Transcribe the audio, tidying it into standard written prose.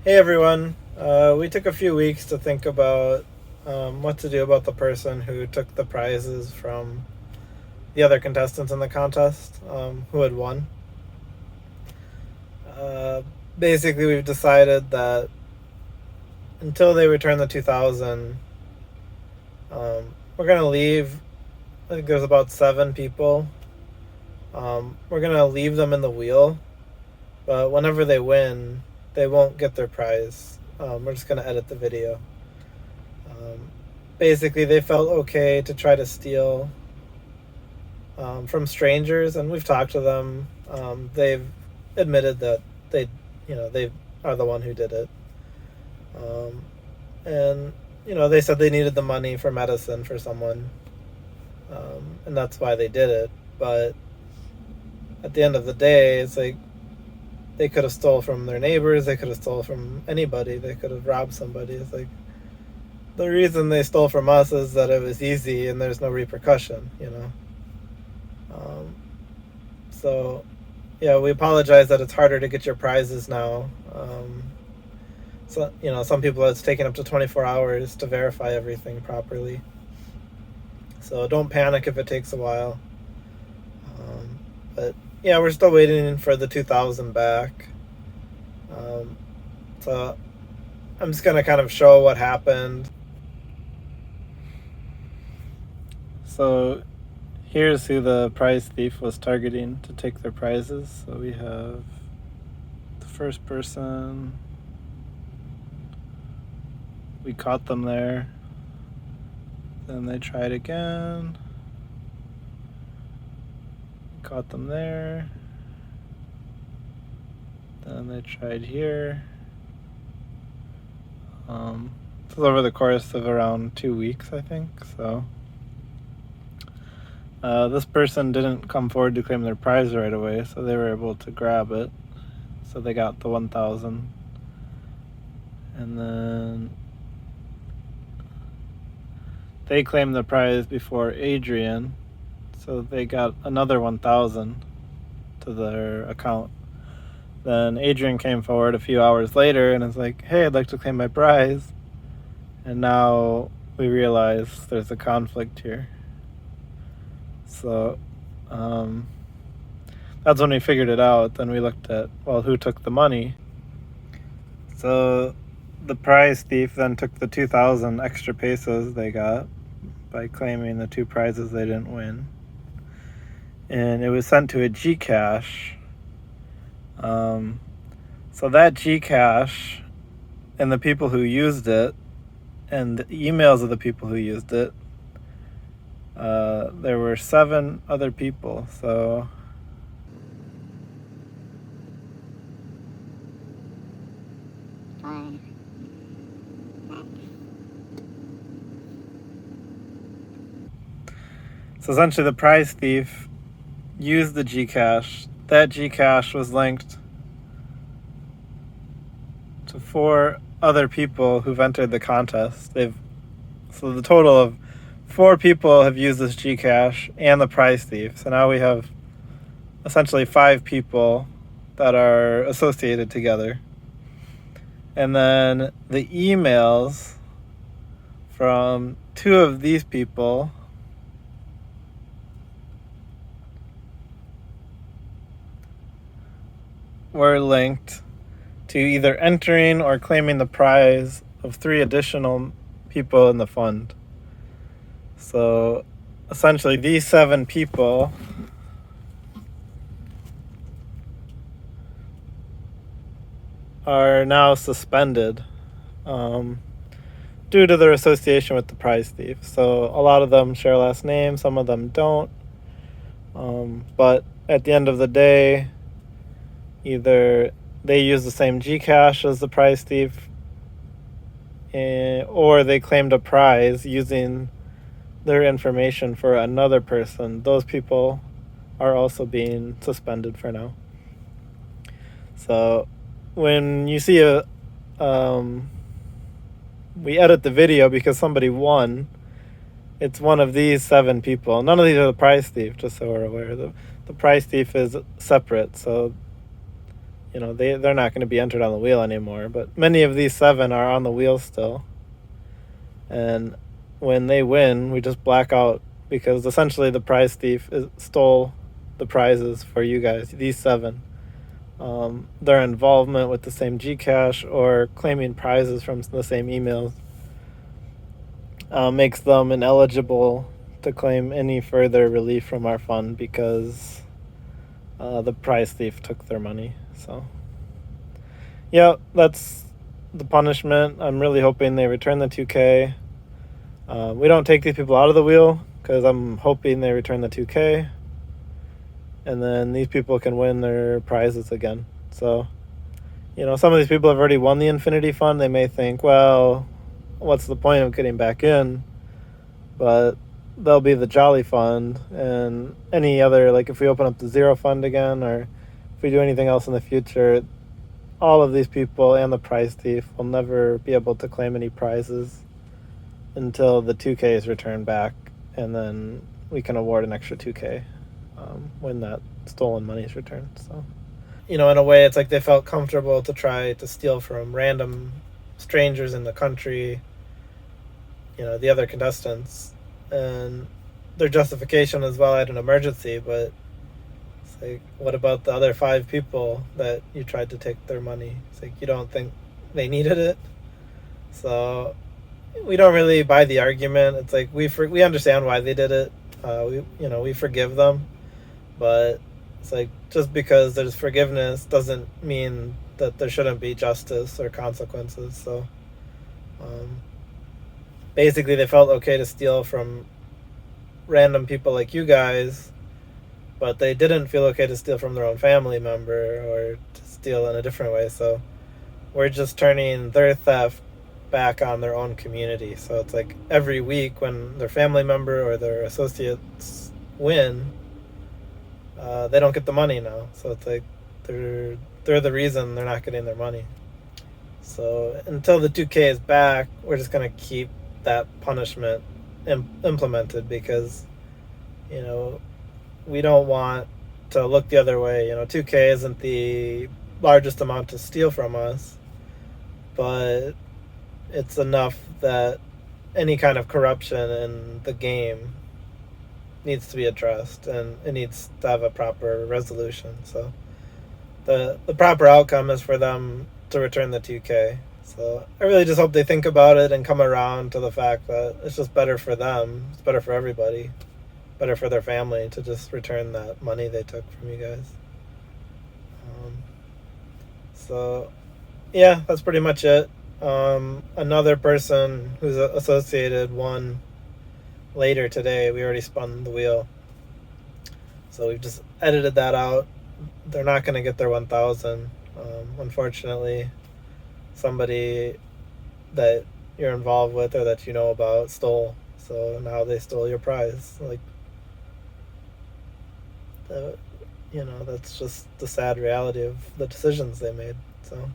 Hey everyone. We took a few weeks to think about what to do about the person who took the prizes from the other contestants in the contest who had won. Uh, Basically, we've decided that until they return the 2000, we're going to leave. I think there's about 7 people. We're going to leave them in the wheel, but whenever they win, they won't get their prize. We're just going to edit the video. Um, Basically, they felt okay to try to steal from strangers, and we've talked to them. They've admitted that they are the one who did it, um, and they said they needed the money for medicine for someone, and that's why they did it. But at the end of the day, it's like they could have stole from their neighbors, they could have stole from anybody, they could have robbed somebody. It's like the reason they stole from us is that it was easy and there's no repercussion. Um, so, yeah, we apologize that it's harder to get your prizes now. Some people it's taken up to 24 hours to verify everything properly. So don't panic if it takes a while. But yeah, we're still waiting for the 2000 back. Um, so I'm just gonna kind of show what happened. So here's who the prize thief was targeting to take their prizes. So we have the first person. We caught them there. Then they tried again. Caught them there. Then they tried here. This was over the course of around 2 weeks, I think. So this person didn't come forward to claim their prize right away, so they were able to grab it. So they got the 1,000. And then they claimed the prize before Adrian, so they got another 1,000 to their account. Then Adrian came forward a few hours later and is like, hey, I'd like to claim my prize. And now we realize there's a conflict here. So that's when we figured it out. Then we looked at, well, who took the money. So the prize thief then took the 2,000 extra pesos they got by claiming the 2 prizes they didn't win. And it was sent to a Gcash. So that Gcash and the people who used it and the emails of the people who used it, there were 7 other people. So essentially the prize thief used the Gcash. That Gcash was linked to 4 other people who've entered the contest. So the total of 4 people have used this Gcash and the prize thief. So now we have essentially 5 people that are associated together. And then the emails from 2 of these people were linked to either entering or claiming the prize of 3 additional people in the fund. So essentially these 7 people are now suspended due to their association with the prize thief. So a lot of them share last name, some of them don't. But at the end of the day, either they use the same Gcash as the prize thief, or they claimed a prize using their information for another person. Those people are also being suspended for now. So when you see we edit the video because somebody won, it's one of these 7 people. None of these are the prize thief, just so we're aware. The prize thief is separate. So they're not going to be entered on the wheel anymore. But many of these 7 are on the wheel still. And when they win, we just black out because essentially the prize thief stole the prizes for you guys, these 7. Their involvement with the same Gcash or claiming prizes from the same emails makes them ineligible to claim any further relief from our fund because the prize thief took their money. So, yeah, that's the punishment. I'm really hoping they return the 2K. We don't take these people out of the wheel because I'm hoping they return the 2K. And then these people can win their prizes again. So, some of these people have already won the Infinity Fund. They may think, well, what's the point of getting back in? But they'll be the Jolly Fund, and any other, like if we open up the Zero Fund again, or if we do anything else in the future, all of these people and the prize thief will never be able to claim any prizes until the 2K is returned back, and then we can award an extra 2K when that stolen money is returned. So, in a way, it's like they felt comfortable to try to steal from random strangers in the country, the other contestants, and their justification is, well, I had an emergency. But it's like, what about the other 5 people that you tried to take their money? It's like, you don't think they needed it? So we don't really buy the argument. It's like we understand why they did it. We forgive them, but it's like, just because there's forgiveness doesn't mean that there shouldn't be justice or consequences. So basically they felt okay to steal from random people like you guys, but they didn't feel okay to steal from their own family member or to steal in a different way. So we're just turning their theft back on their own community. So it's like every week when their family member or their associates win, they don't get the money now. So it's like they're the reason they're not getting their money. So until the 2K is back, we're just going to keep that punishment implemented because, we don't want to look the other way. 2K isn't the largest amount to steal from us, but it's enough that any kind of corruption in the game needs to be addressed, and it needs to have a proper resolution. So the proper outcome is for them to return the 2K. So I really just hope they think about it and come around to the fact that it's just better for them. It's better for everybody. Better for their family to just return that money they took from you guys. So yeah, that's pretty much it. Another person who's associated won later today. We already spun the wheel, so we've just edited that out. They're not going to get their 1,000. Unfortunately, somebody that you're involved with or that you know about stole. So now they stole your prize. That's just the sad reality of the decisions they made. So